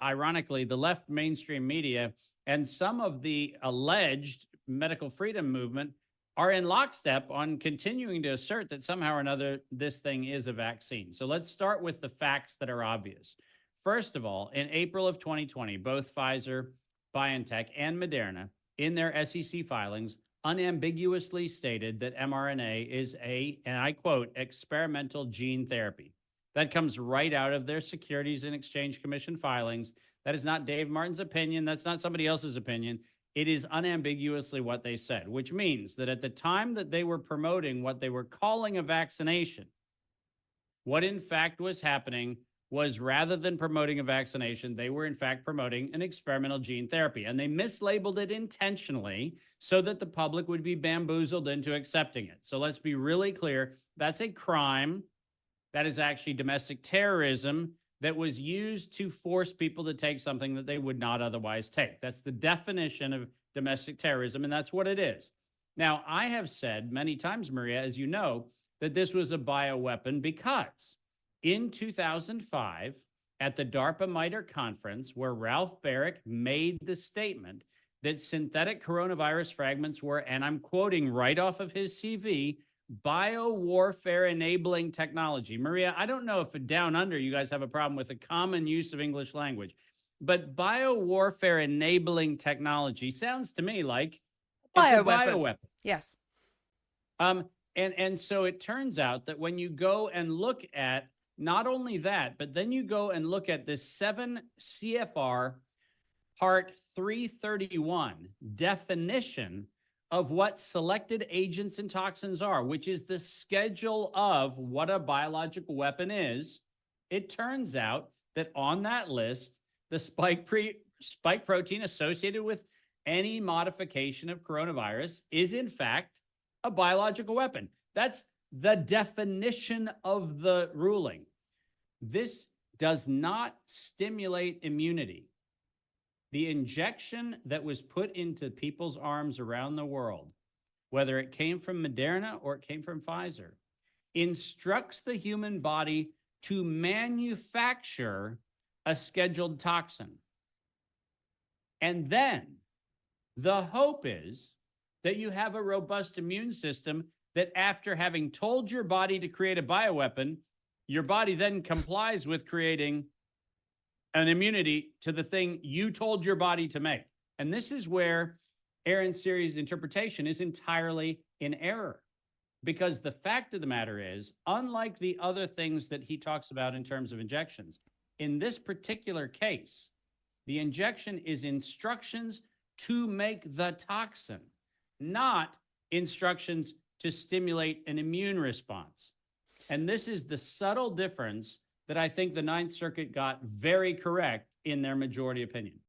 ironically, the left mainstream media and some of the alleged medical freedom movement are in lockstep on continuing to assert that somehow or another this thing is a vaccine. So let's start with the facts that are obvious. First of all, in April of 2020, both Pfizer, BioNTech, and Moderna, in their SEC filings, unambiguously stated that mRNA is a, and I quote, experimental gene therapy. That comes right out of their Securities and Exchange Commission filings. That is not Dave Martin's opinion. That's not somebody else's opinion. It is unambiguously what they said, which means that at the time that they were promoting what they were calling a vaccination, what in fact was happening was rather than promoting a vaccination, they were in fact promoting an experimental gene therapy. And they mislabeled it intentionally so that the public would be bamboozled into accepting it. So let's be really clear. That's a crime. That is actually domestic terrorism that was used to force people to take something that they would not otherwise take. That's the definition of domestic terrorism, and that's what it is. Now, I have said many times, Maria, as you know, that this was a bioweapon because in 2005, at the DARPA MITRE conference, where Ralph Baric made the statement that synthetic coronavirus fragments were, and I'm quoting right off of his CV, biowarfare enabling technology. Maria, I don't know if down under you guys have a problem with the common use of English language, but biowarfare enabling technology sounds to me like it's a bioweapon. Yes. And so it turns out that when you go and look at not only that, but then you go and look at this 7 CFR Part 331 definition of what selected agents and toxins are, which is the schedule of what a biological weapon is. It turns out that on that list, the spike protein associated with any modification of coronavirus is in fact a biological weapon. That's the definition of the ruling. This does not stimulate immunity. The injection that was put into people's arms around the world, whether it came from Moderna or it came from Pfizer, instructs the human body to manufacture a scheduled toxin. And then the hope is that you have a robust immune system that after having told your body to create a bioweapon, your body then complies with creating an immunity to the thing you told your body to make. And this is where Aaron Siri's interpretation is entirely in error. Because the fact of the matter is, unlike the other things that he talks about in terms of injections, in this particular case, the injection is instructions to make the toxin, not instructions to stimulate an immune response. And this is the subtle difference that I think the Ninth Circuit got very correct in their majority opinion.